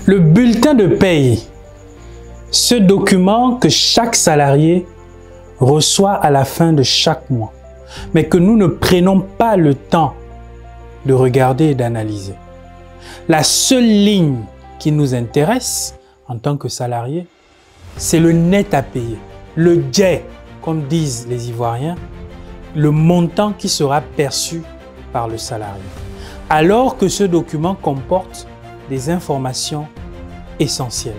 Le bulletin de paye, ce document que chaque salarié reçoit à la fin de chaque mois, mais que nous ne prenons pas le temps de regarder et d'analyser. La seule ligne qui nous intéresse en tant que salarié, c'est le net à payer, le jet, comme disent les Ivoiriens, le montant qui sera perçu par le salarié. Alors que ce document comporte des informations essentielles.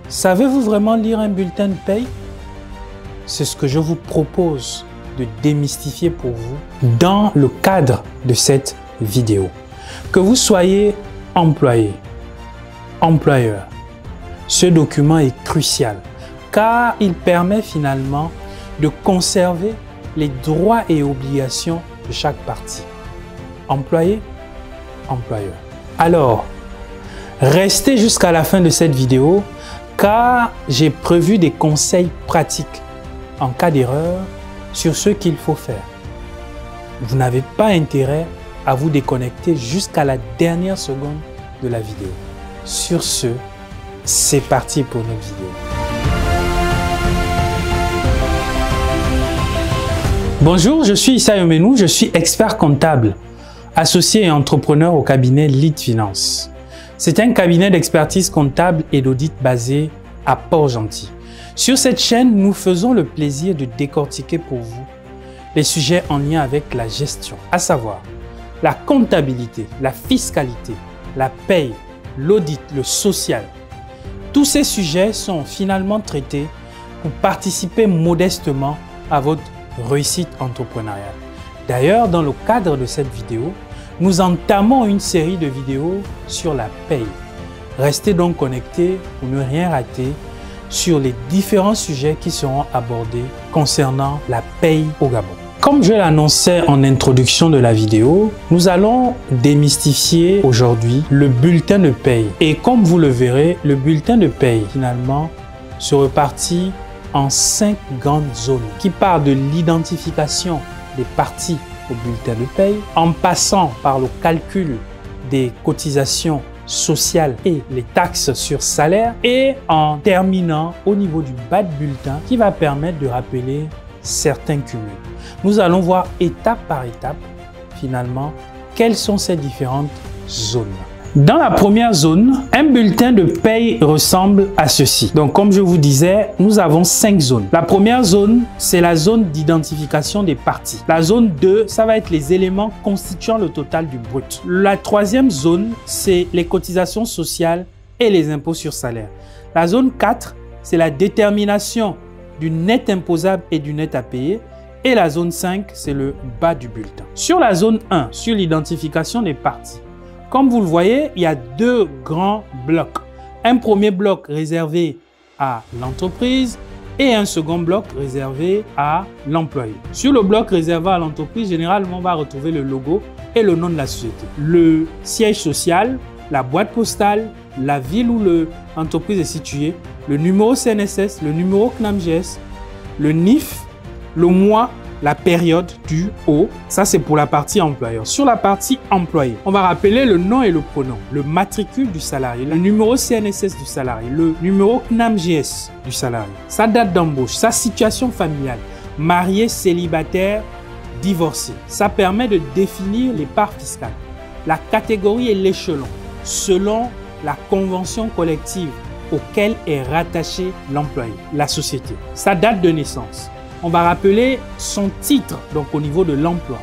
Savez-vous vraiment lire un bulletin de paye? C'est ce que je vous propose de démystifier pour vous dans le cadre de cette vidéo. Que vous soyez employé, employeur, ce document est crucial car il permet finalement de conserver les droits et obligations de chaque partie. Employé, employeur. Alors, restez jusqu'à la fin de cette vidéo car j'ai prévu des conseils pratiques en cas d'erreur sur ce qu'il faut faire. Vous n'avez pas intérêt à vous déconnecter jusqu'à la dernière seconde de la vidéo. Sur ce, c'est parti pour notre vidéo. Bonjour, je suis Issa Yomenou, je suis expert comptable, associé et entrepreneur au cabinet Lead Finance. C'est un cabinet d'expertise comptable et d'audit basé à Port-Gentil. Sur cette chaîne, nous faisons le plaisir de décortiquer pour vous les sujets en lien avec la gestion, à savoir la comptabilité, la fiscalité, la paye, l'audit, le social. Tous ces sujets sont finalement traités pour participer modestement à votre réussite entrepreneuriale. D'ailleurs, dans le cadre de cette vidéo, nous entamons une série de vidéos sur la paye. Restez donc connectés pour ne rien rater sur les différents sujets qui seront abordés concernant la paye au Gabon. Comme je l'annonçais en introduction de la vidéo, nous allons démystifier aujourd'hui le bulletin de paye. Et comme vous le verrez, le bulletin de paye finalement se répartit en 5 grandes zones qui partent de l'identification des parties au bulletin de paye, en passant par le calcul des cotisations sociales et les taxes sur salaire et en terminant au niveau du bas de bulletin qui va permettre de rappeler certains cumuls. Nous allons voir étape par étape finalement quelles sont ces différentes zones. Dans la première zone, un bulletin de paye ressemble à ceci. Donc, comme je vous disais, nous avons 5 zones. La première zone, c'est la zone d'identification des parties. La zone 2, ça va être les éléments constituant le total du brut. La troisième zone, c'est les cotisations sociales et les impôts sur salaire. La zone 4, c'est la détermination du net imposable et du net à payer. Et la zone 5, c'est le bas du bulletin. Sur la zone 1, sur l'identification des parties, comme vous le voyez, il y a 2 grands blocs. Un premier bloc réservé à l'entreprise et un second bloc réservé à l'employé. Sur le bloc réservé à l'entreprise, généralement, on va retrouver le logo et le nom de la société. Le siège social, la boîte postale, la ville où l'entreprise est située, le numéro CNSS, le numéro CNAMGS, le NIF, le mois, la période du haut. Ça, c'est pour la partie employeur. Sur la partie employé, on va rappeler le nom et le pronom, le matricule du salarié, le numéro CNSS du salarié, le numéro CNAMGS du salarié, sa date d'embauche, sa situation familiale, marié, célibataire, divorcé. Ça permet de définir les parts fiscales, la catégorie et l'échelon selon la convention collective auquel est rattaché l'employé, la société, sa date de naissance. On va rappeler son titre, donc au niveau de l'emploi.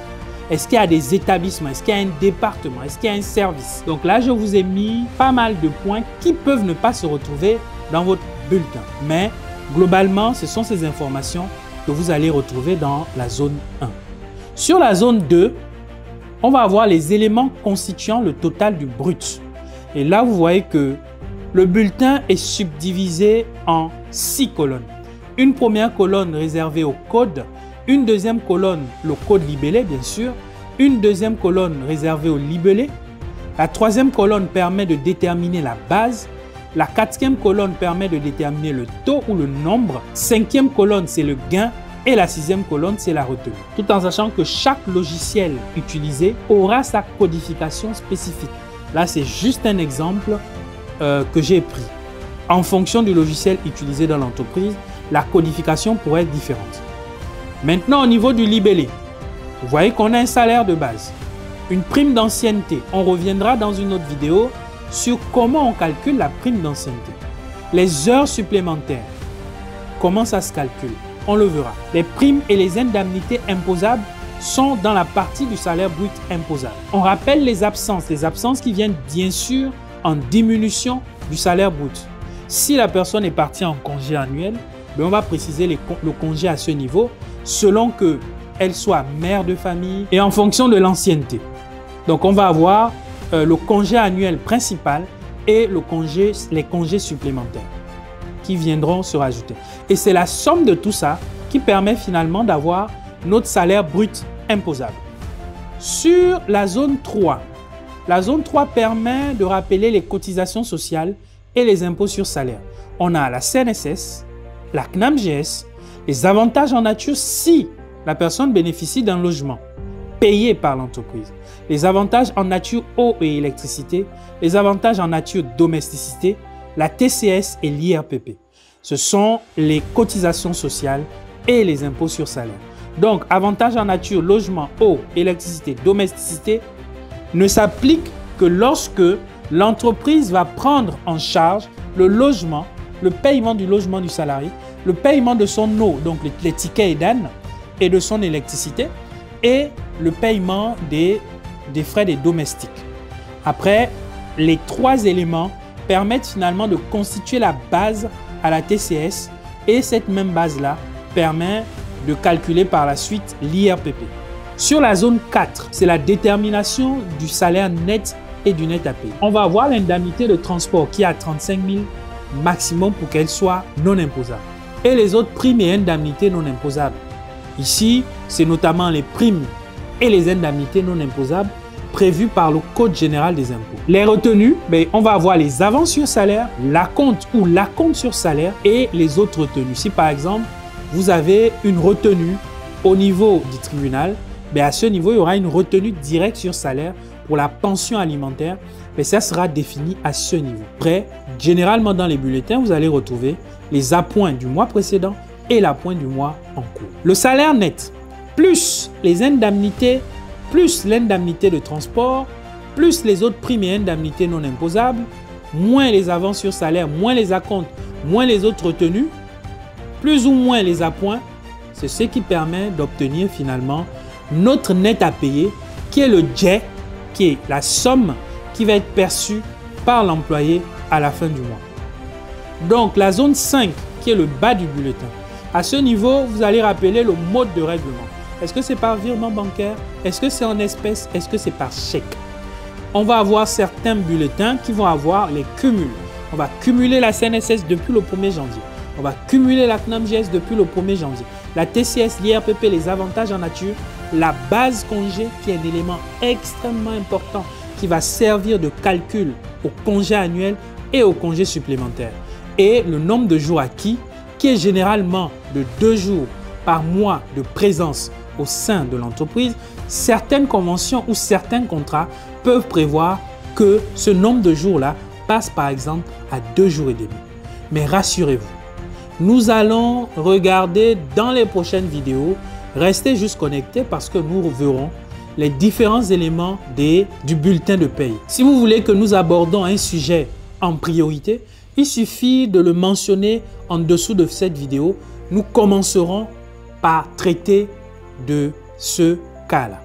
Est-ce qu'il y a des établissements? Est-ce qu'il y a un département? Est-ce qu'il y a un service? Donc là, je vous ai mis pas mal de points qui peuvent ne pas se retrouver dans votre bulletin. Mais globalement, ce sont ces informations que vous allez retrouver dans la zone 1. Sur la zone 2, on va avoir les éléments constituant le total du brut. Et là, vous voyez que le bulletin est subdivisé en 6 colonnes. Une première colonne réservée au code, une deuxième colonne, le code libellé bien sûr, une deuxième colonne réservée au libellé. La troisième colonne permet de déterminer la base. La quatrième colonne permet de déterminer le taux ou le nombre. Cinquième colonne, c'est le gain. Et la sixième colonne, c'est la retenue. Tout en sachant que chaque logiciel utilisé aura sa codification spécifique. Là, c'est juste un exemple que j'ai pris. En fonction du logiciel utilisé dans l'entreprise, la codification pourrait être différente. Maintenant, au niveau du libellé, vous voyez qu'on a un salaire de base, une prime d'ancienneté. On reviendra dans une autre vidéo sur comment on calcule la prime d'ancienneté. Les heures supplémentaires, comment ça se calcule, on le verra. Les primes et les indemnités imposables sont dans la partie du salaire brut imposable. On rappelle les absences qui viennent bien sûr en diminution du salaire brut. Si la personne est partie en congé annuel, on va préciser le congé à ce niveau selon qu'elle soit mère de famille et en fonction de l'ancienneté. Donc on va avoir le congé annuel principal et les congés supplémentaires qui viendront se rajouter. Et c'est la somme de tout ça qui permet finalement d'avoir notre salaire brut imposable. Sur la zone 3 permet de rappeler les cotisations sociales et les impôts sur salaire. On a la CNSS, la CNAMGS, les avantages en nature si la personne bénéficie d'un logement payé par l'entreprise, les avantages en nature eau et électricité, les avantages en nature domesticité, la TCS et l'IRPP. Ce sont les cotisations sociales et les impôts sur salaire. Donc, avantages en nature, logement, eau, électricité, domesticité ne s'appliquent que lorsque l'entreprise va prendre en charge le logement, le paiement du logement du salarié, le paiement de son eau, donc les tickets EDAN et de son électricité, et le paiement des frais des domestiques. Après, les trois éléments permettent finalement de constituer la base à la TCS et cette même base-là permet de calculer par la suite l'IRPP. Sur la zone 4, c'est la détermination du salaire net et du net à payer. On va avoir l'indemnité de transport qui est à 35 000 maximum pour qu'elle soit non imposable. Et les autres primes et indemnités non imposables. Ici, c'est notamment les primes et les indemnités non imposables prévues par le Code général des impôts. Les retenues, on va avoir les avances sur salaire, l'acompte ou l'acompte sur salaire et les autres retenues. Si par exemple, vous avez une retenue au niveau du tribunal, à ce niveau, il y aura une retenue directe sur salaire pour la pension alimentaire, mais ça sera défini à ce niveau. Après, généralement dans les bulletins, vous allez retrouver les appoints du mois précédent et l'appoint du mois en cours. Le salaire net, plus les indemnités, plus l'indemnité de transport, plus les autres primes et indemnités non imposables, moins les avances sur salaire, moins les acomptes, moins les autres retenues, plus ou moins les appoints, c'est ce qui permet d'obtenir finalement notre net à payer, qui est le jet, qui est la somme qui va être perçue par l'employé à la fin du mois. Donc la zone 5, qui est le bas du bulletin, à ce niveau, vous allez rappeler le mode de règlement. Est-ce que c'est par virement bancaire? Est-ce que c'est en espèces? Est-ce que c'est par chèque? On va avoir certains bulletins qui vont avoir les cumuls. On va cumuler la CNSS depuis le 1er janvier. On va cumuler la CNAMGS depuis le 1er janvier. La TCS, l'IRPP, les avantages en nature, la base congé qui est un élément extrêmement important qui va servir de calcul au congé annuel et au congé supplémentaire. Et le nombre de jours acquis qui est généralement de 2 jours par mois de présence au sein de l'entreprise. Certaines conventions ou certains contrats peuvent prévoir que ce nombre de jours-là passe par exemple à 2 jours et demi. Mais rassurez-vous, nous allons regarder dans les prochaines vidéos. Restez juste connectés parce que nous verrons les différents éléments du bulletin de paye. Si vous voulez que nous abordons un sujet en priorité, il suffit de le mentionner en dessous de cette vidéo. Nous commencerons par traiter de ce cas-là.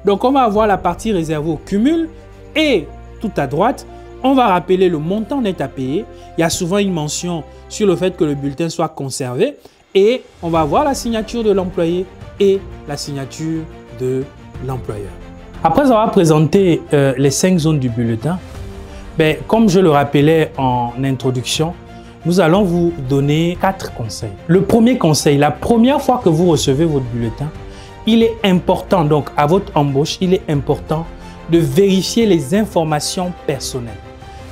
Donc, on va avoir la partie réservée au cumul et tout à droite, on va rappeler le montant net à payer. Il y a souvent une mention sur le fait que le bulletin soit conservé et on va avoir la signature de l'employé et la signature de l'employeur. Après avoir présenté les 5 zones du bulletin, comme je le rappelais en introduction, nous allons vous donner 4 conseils. Le premier conseil, la première fois que vous recevez votre bulletin, il est important, donc à votre embauche, il est important de vérifier les informations personnelles.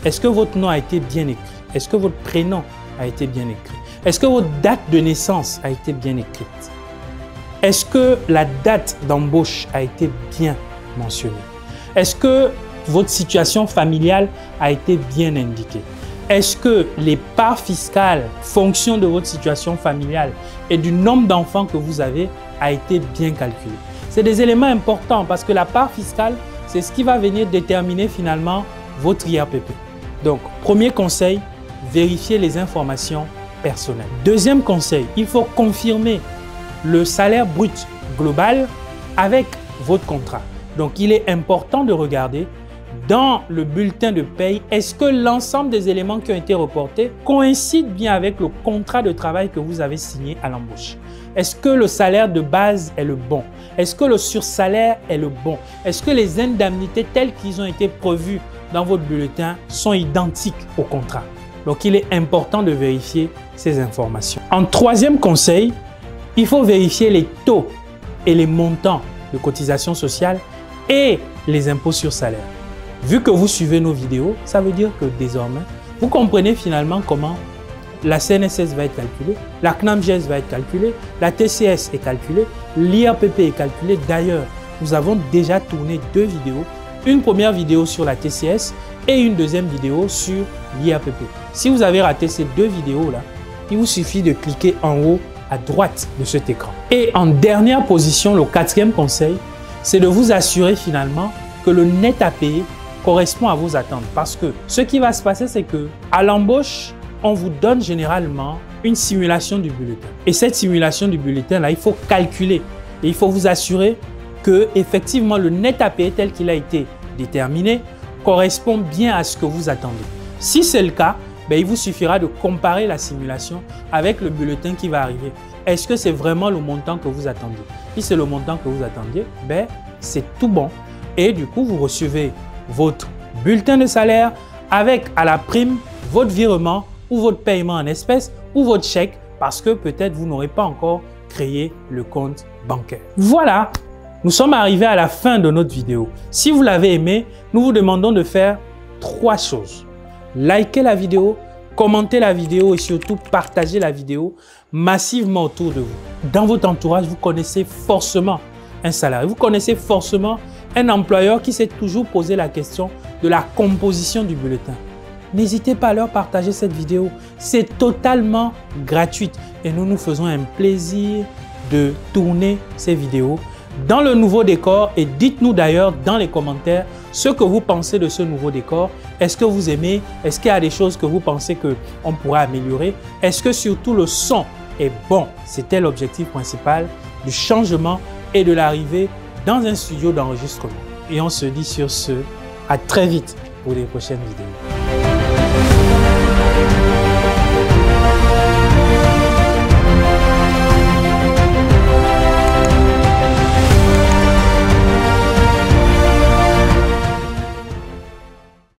Est-ce que votre nom a été bien écrit? Est-ce que votre prénom a été bien écrit? Est-ce que votre date de naissance a été bien écrite? Est-ce que la date d'embauche a été bien mentionnée? Est-ce que votre situation familiale a été bien indiquée? Est-ce que les parts fiscales, fonction de votre situation familiale et du nombre d'enfants que vous avez, a été bien calculé? C'est des éléments importants parce que la part fiscale, c'est ce qui va venir déterminer finalement votre IRPP. Donc, premier conseil, vérifiez les informations personnelles. Deuxième conseil, il faut confirmer le salaire brut global avec votre contrat. Donc, il est important de regarder dans le bulletin de paye, est-ce que l'ensemble des éléments qui ont été reportés coïncident bien avec le contrat de travail que vous avez signé à l'embauche? Est-ce que le salaire de base est le bon? Est-ce que le sursalaire est le bon? Est-ce que les indemnités telles qu'ils ont été prévues dans votre bulletin sont identiques au contrat? Donc, il est important de vérifier ces informations. En troisième conseil, il faut vérifier les taux et les montants de cotisation sociale et les impôts sur salaire. Vu que vous suivez nos vidéos, ça veut dire que désormais, vous comprenez finalement comment la CNSS va être calculée, la CNAMGES va être calculée, la TCS est calculée, l'IRPP est calculé. D'ailleurs, nous avons déjà tourné 2 vidéos, une première vidéo sur la TCS et une deuxième vidéo sur l'IRPP. Si vous avez raté ces 2 vidéos-là, il vous suffit de cliquer en haut à droite de cet écran. Et en dernière position, le 4e conseil, c'est de vous assurer finalement que le net à payer correspond à vos attentes. Parce que ce qui va se passer, c'est que à l'embauche, on vous donne généralement une simulation du bulletin. Et cette simulation du bulletin-là, il faut calculer. Et il faut vous assurer que effectivement le net à payer tel qu'il a été déterminé correspond bien à ce que vous attendez. Si c'est le cas, il vous suffira de comparer la simulation avec le bulletin qui va arriver. Est-ce que c'est vraiment le montant que vous attendiez? Si c'est le montant que vous attendiez, c'est tout bon. Et du coup, vous recevez votre bulletin de salaire avec à la prime votre virement ou votre paiement en espèces ou votre chèque parce que peut-être vous n'aurez pas encore créé le compte bancaire. Voilà, nous sommes arrivés à la fin de notre vidéo. Si vous l'avez aimé, nous vous demandons de faire 3 choses. Likez la vidéo, commentez la vidéo et surtout partagez la vidéo massivement autour de vous. Dans votre entourage, vous connaissez forcément un salarié, vous connaissez forcément un employeur qui s'est toujours posé la question de la composition du bulletin. N'hésitez pas à leur partager cette vidéo. C'est totalement gratuit et nous nous faisons un plaisir de tourner ces vidéos dans le nouveau décor et dites-nous d'ailleurs dans les commentaires ce que vous pensez de ce nouveau décor. Est-ce que vous aimez? Est-ce qu'il y a des choses que vous pensez qu'on pourrait améliorer? Est-ce que surtout le son est bon? C'était l'objectif principal du changement et de l'arrivée dans un studio d'enregistrement. Et on se dit sur ce, à très vite pour les prochaines vidéos.